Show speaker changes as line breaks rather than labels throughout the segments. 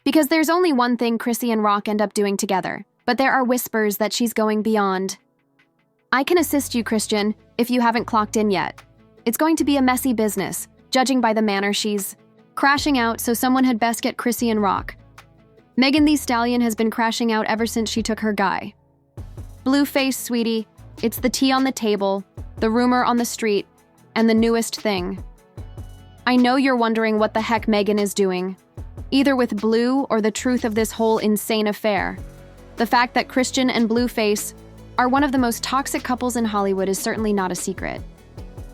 Because there's only one thing Chrissy and Rock end up doing together, but there are whispers that she's going beyond. I can assist you, Christian, if you haven't clocked in yet. It's going to be a messy business, judging by the manner she's crashing out, so someone had best get Chrisean Rock. Megan Thee Stallion has been crashing out ever since she took her guy. Blueface, sweetie, it's the tea on the table, the rumor on the street, and the newest thing. I know you're wondering what the heck Megan is doing, either with Blue or the truth of this whole insane affair. The fact that Chrisean and Blueface are one of the most toxic couples in Hollywood is certainly not a secret.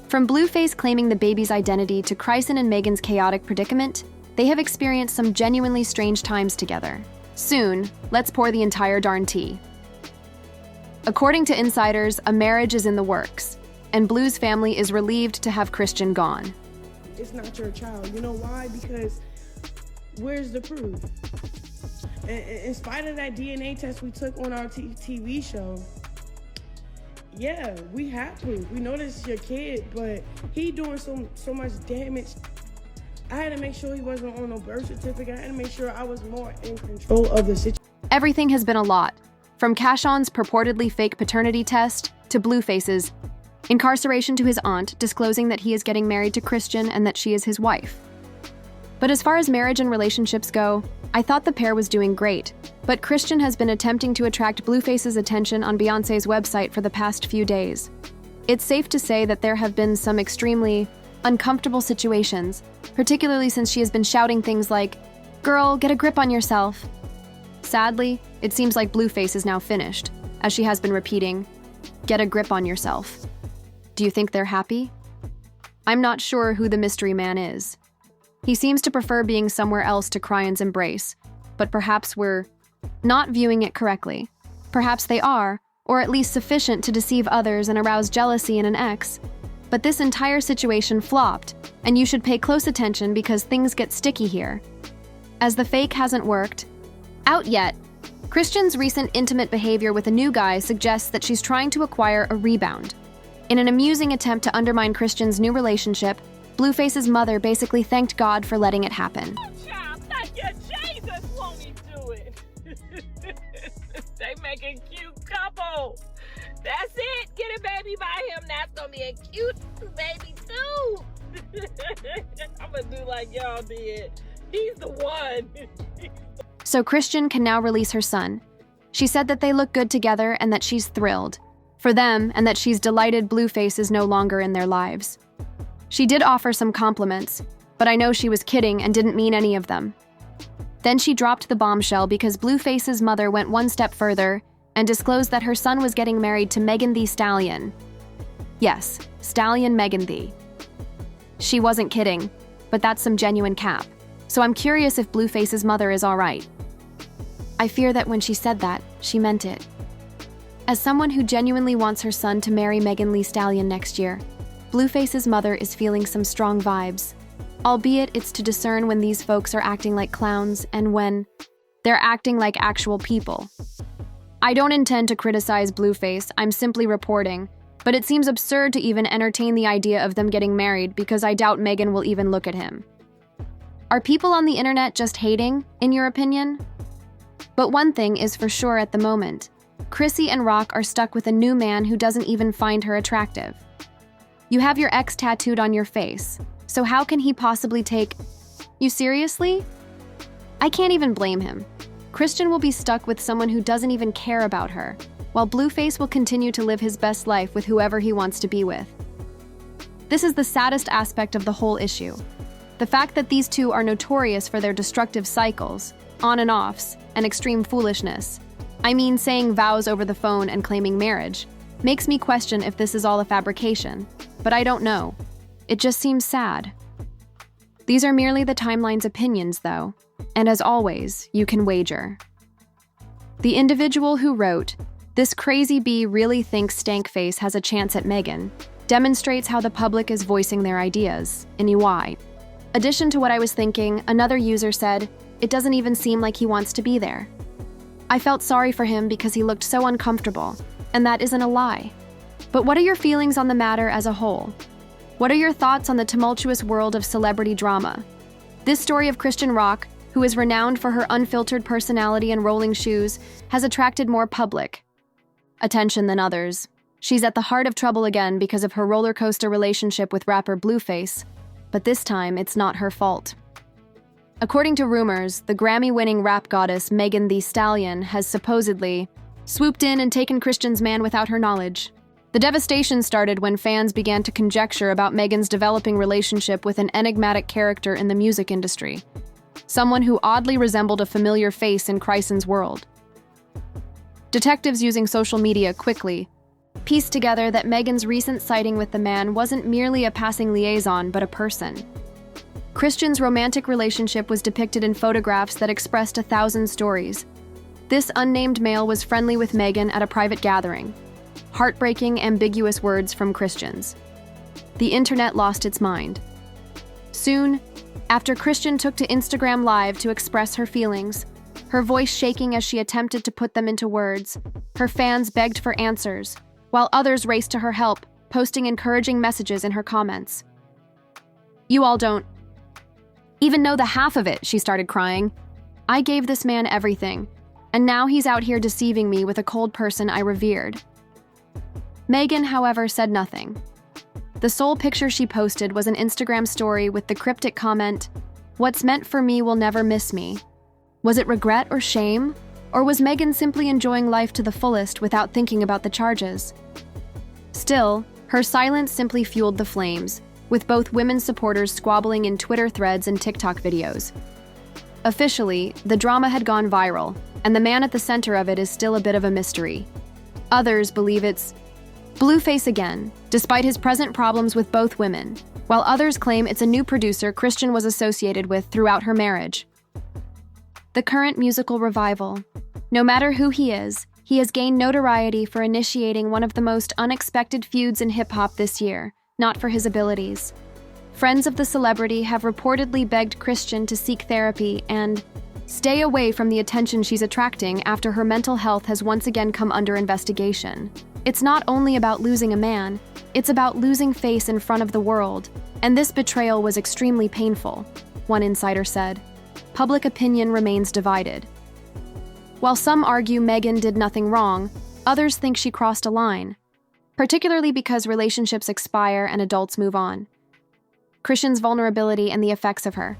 From Blueface claiming the baby's identity to Chrisean and Megan's chaotic predicament, they have experienced some genuinely strange times together. Soon, let's pour the entire darn tea. According to insiders, a marriage is in the works, and Blue's family is relieved to have Chrisean gone.
It's not your child. You know why? Because where's the proof? In spite of that DNA test we took on our TV show, yeah, we have proof. We know this is your kid, but he doing so much damage. I had to make sure he wasn't on no birth certificate. I had to make sure I was more in control of the situation.
Everything has been a lot, from Cashon's purportedly fake paternity test to Blueface's incarceration to his aunt disclosing that he is getting married to Chrisean and that she is his wife. But as far as marriage and relationships go, I thought the pair was doing great, but Chrisean has been attempting to attract Blueface's attention on Beyoncé's website for the past few days. It's safe to say that there have been some extremely uncomfortable situations, particularly since she has been shouting things like, "Girl, get a grip on yourself." Sadly, it seems like Blueface is now finished, as she has been repeating, "Get a grip on yourself." Do you think they're happy? I'm not sure who the mystery man is. He seems to prefer being somewhere else to Chrisean's embrace, but perhaps we're not viewing it correctly. Perhaps they are, or at least sufficient to deceive others and arouse jealousy in an ex. But this entire situation flopped, and you should pay close attention because things get sticky here. As the fake hasn't worked out yet, Chrisean's recent intimate behavior with a new guy suggests that she's trying to acquire a rebound. In an amusing attempt to undermine Chrisean's new relationship, Blueface's mother basically thanked God for letting it happen.
Child, thank you, Jesus, won't he do it? They make a cute couple. That's it. Get a baby by him. That's gonna be a cute baby too. I'm gonna do like y'all did. He's the one.
So Chrisean can now release her son. She said that they look good together and that she's thrilled for them and that she's delighted Blueface is no longer in their lives. She did offer some compliments, but I know she was kidding and didn't mean any of them. Then she dropped the bombshell because Blueface's mother went one step further and disclosed that her son was getting married to Megan Thee Stallion. Yes, Stallion Megan Thee. She wasn't kidding, but that's some genuine cap. So I'm curious if Blueface's mother is all right. I fear that when she said that, she meant it. As someone who genuinely wants her son to marry Megan Thee Stallion next year, Blueface's mother is feeling some strong vibes, albeit it's to discern when these folks are acting like clowns and when they're acting like actual people. I don't intend to criticize Blueface, I'm simply reporting, but it seems absurd to even entertain the idea of them getting married because I doubt Megan will even look at him. Are people on the internet just hating, in your opinion? But one thing is for sure at the moment, Chrissy and Rock are stuck with a new man who doesn't even find her attractive. You have your ex tattooed on your face, so how can he possibly take you seriously? I can't even blame him. Chrisean will be stuck with someone who doesn't even care about her, while Blueface will continue to live his best life with whoever he wants to be with. This is the saddest aspect of the whole issue. The fact that these two are notorious for their destructive cycles, on and offs, and extreme foolishness. I mean, saying vows over the phone and claiming marriage makes me question if this is all a fabrication, but I don't know. It just seems sad. These are merely the timeline's opinions, though, and as always, you can wager. The individual who wrote, "This crazy bee really thinks Stankface has a chance at Megan," demonstrates how the public is voicing their ideas, in EY. Addition to what I was thinking, another user said, "It doesn't even seem like he wants to be there." I felt sorry for him because he looked so uncomfortable, and that isn't a lie. But what are your feelings on the matter as a whole? What are your thoughts on the tumultuous world of celebrity drama? This story of Chrisean Rock who is renowned for her unfiltered personality and rolling shoes, has attracted more public attention than others. She's at the heart of trouble again because of her roller coaster relationship with rapper Blueface, but this time it's not her fault. According to rumors, the Grammy-winning rap goddess Megan Thee Stallion has supposedly swooped in and taken Christian's man without her knowledge. The devastation started when fans began to conjecture about Megan's developing relationship with an enigmatic character in the music industry, someone who oddly resembled a familiar face in Chrisean's world. Detectives using social media quickly pieced together that Megan's recent sighting with the man wasn't merely a passing liaison, but a person. Christian's romantic relationship was depicted in photographs that expressed 1,000 stories. This unnamed male was friendly with Megan at a private gathering. Heartbreaking, ambiguous words from Christians. The internet lost its mind. Soon, after Chrisean took to Instagram Live to express her feelings, her voice shaking as she attempted to put them into words, her fans begged for answers, while others raced to her help, posting encouraging messages in her comments. "You all don't even know the half of it," she started crying. "I gave this man everything, and now he's out here deceiving me with a cold person I revered." Megan, however, said nothing. The sole picture she posted was an Instagram story with the cryptic comment, "What's meant for me will never miss me." Was it regret or shame? Or was Megan simply enjoying life to the fullest without thinking about the charges? Still, her silence simply fueled the flames, with both women's supporters squabbling in Twitter threads and TikTok videos. Officially, the drama had gone viral, and the man at the center of it is still a bit of a mystery. Others believe it's Blueface again, despite his present problems with both women, while others claim it's a new producer Chrisean was associated with throughout her marriage. The current musical revival. No matter who he is, he has gained notoriety for initiating one of the most unexpected feuds in hip-hop this year, not for his abilities. Friends of the celebrity have reportedly begged Chrisean to seek therapy and stay away from the attention she's attracting after her mental health has once again come under investigation. It's not only about losing a man, it's about losing face in front of the world, and this betrayal was extremely painful, one insider said. Public opinion remains divided. While some argue Megan did nothing wrong, others think she crossed a line, particularly because relationships expire and adults move on. Chrisean's vulnerability and the effects of her.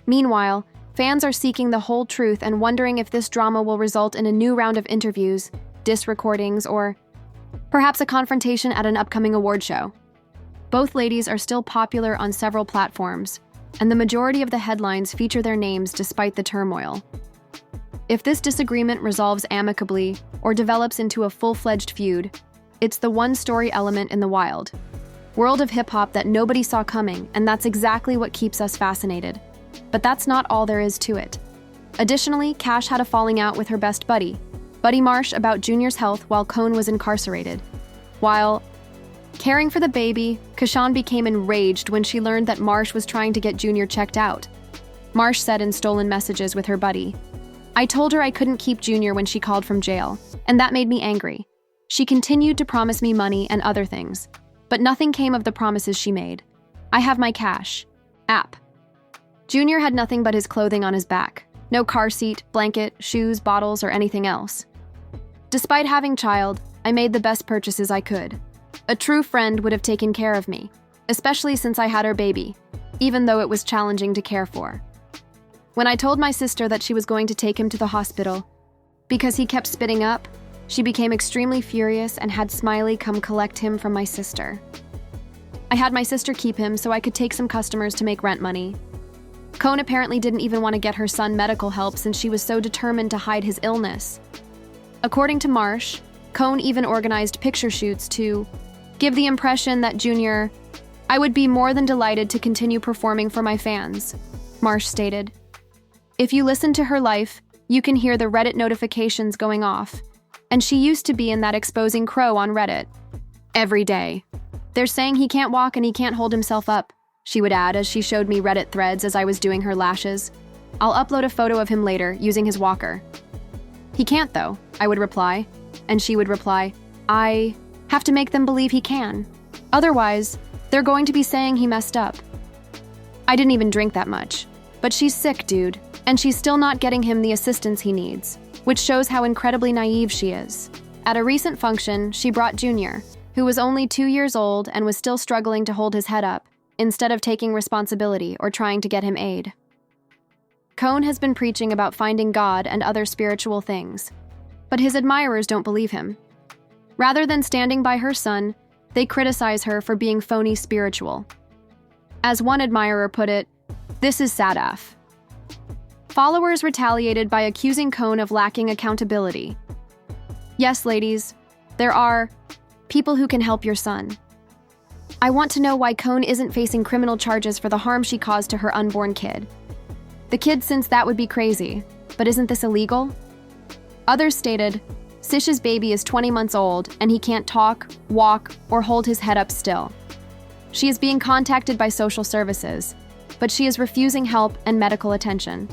Meanwhile, fans are seeking the whole truth and wondering if this drama will result in a new round of interviews, diss recordings, or perhaps a confrontation at an upcoming award show. Both ladies are still popular on several platforms, and the majority of the headlines feature their names despite the turmoil. If this disagreement resolves amicably or develops into a full-fledged feud, it's the one-story element in the wild world of hip-hop that nobody saw coming, and that's exactly what keeps us fascinated. But that's not all there is to it. Additionally, Cash had a falling out with her best buddy, Buddy Marsh, about Junior's health while Cone was incarcerated. While caring for the baby, Chrisean became enraged when she learned that Marsh was trying to get Junior checked out. Marsh said in stolen messages with her buddy, "I told her I couldn't keep Junior when she called from jail, and that made me angry. She continued to promise me money and other things, but nothing came of the promises she made. I have my cash. App." Junior had nothing but his clothing on his back. No car seat, blanket, shoes, bottles, or anything else. Despite having child, I made the best purchases I could. A true friend would have taken care of me, especially since I had her baby, even though it was challenging to care for. When I told my sister that she was going to take him to the hospital, because he kept spitting up, she became extremely furious and had Smiley come collect him from my sister. I had my sister keep him so I could take some customers to make rent money. Cone apparently didn't even want to get her son medical help since she was so determined to hide his illness. According to Marsh, Cone even organized picture shoots to give the impression that Junior, "I would be more than delighted to continue performing for my fans," Marsh stated. If you listen to her life, you can hear the Reddit notifications going off, and she used to be in that exposing crow on Reddit. Every day. "They're saying he can't walk and he can't hold himself up," she would add as she showed me Reddit threads as I was doing her lashes. "I'll upload a photo of him later, using his walker." "He can't though," I would reply, and she would reply, "I have to make them believe he can. Otherwise, they're going to be saying he messed up." I didn't even drink that much. But she's sick, dude. And she's still not getting him the assistance he needs, which shows how incredibly naive she is. At a recent function, she brought Junior, who was only 2 years old and was still struggling to hold his head up, instead of taking responsibility or trying to get him aid. Cohn has been preaching about finding God and other spiritual things, but his admirers don't believe him. Rather than standing by her son, they criticize her for being phony spiritual. As one admirer put it, "This is sad-af." Followers retaliated by accusing Cohn of lacking accountability. Yes, ladies, there are people who can help your son. I want to know why Cohn isn't facing criminal charges for the harm she caused to her unborn kid. The kid thinks that would be crazy, but isn't this illegal? Others stated, Sish's baby is 20 months old and he can't talk, walk, or hold his head up still. She is being contacted by social services, but she is refusing help and medical attention.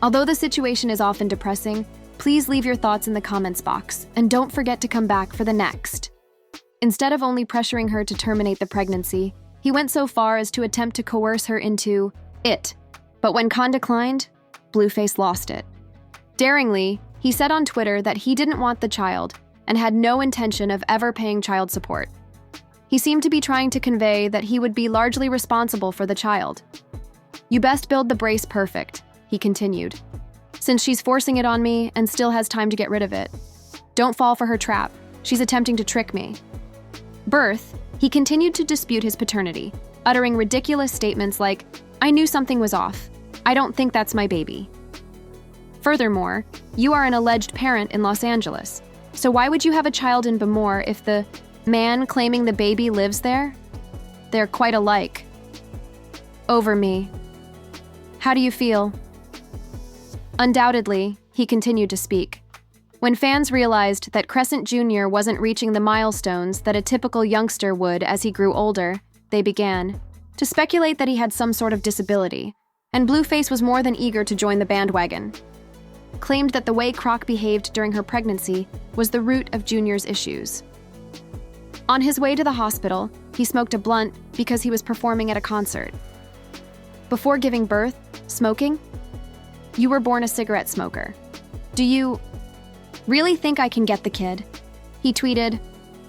Although the situation is often depressing, please leave your thoughts in the comments box and don't forget to come back for the next. Instead of only pressuring her to terminate the pregnancy, he went so far as to attempt to coerce her into it. But when Khan declined, Blueface lost it. Daringly, he said on Twitter that he didn't want the child and had no intention of ever paying child support. He seemed to be trying to convey that he would be largely responsible for the child. "You best build the brace perfect," he continued, "since she's forcing it on me and still has time to get rid of it. Don't fall for her trap. She's attempting to trick me." Birth, he continued to dispute his paternity, uttering ridiculous statements like, "I knew something was off. I don't think that's my baby." Furthermore, you are an alleged parent in Los Angeles, so why would you have a child in Bemore if the man claiming the baby lives there? They're quite alike. Over me. How do you feel? Undoubtedly, he continued to speak. When fans realized that Crescent Jr. wasn't reaching the milestones that a typical youngster would as he grew older, they began to speculate that he had some sort of disability, and Blueface was more than eager to join the bandwagon. Claimed that the way Croc behaved during her pregnancy was the root of Junior's issues. On his way to the hospital, he smoked a blunt because he was performing at a concert. Before giving birth, smoking? You were born a cigarette smoker. Do you really think I can get the kid? He tweeted,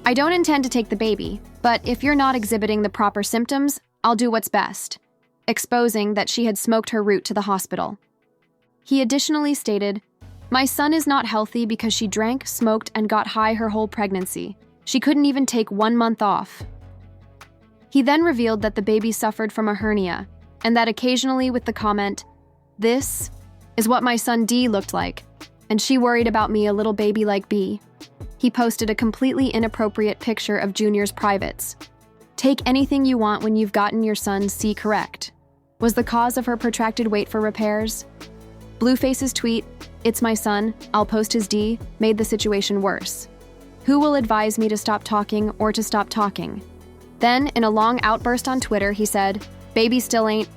"I don't intend to take the baby, but if you're not exhibiting the proper symptoms, I'll do what's best," exposing that she had smoked her route to the hospital. He additionally stated, "My son is not healthy because she drank, smoked, and got high her whole pregnancy. She couldn't even take 1 month off." He then revealed that the baby suffered from a hernia, and that occasionally with the comment, "This is what my son D looked like, and she worried about me a little baby like B," he posted a completely inappropriate picture of Junior's privates. Take anything you want when you've gotten your son C correct. Was the cause of her protracted wait for repairs? Blueface's tweet, "It's my son, I'll post his D," made the situation worse. Who will advise me to stop talking or to stop talking? Then, in a long outburst on Twitter, he said, "Baby still ain't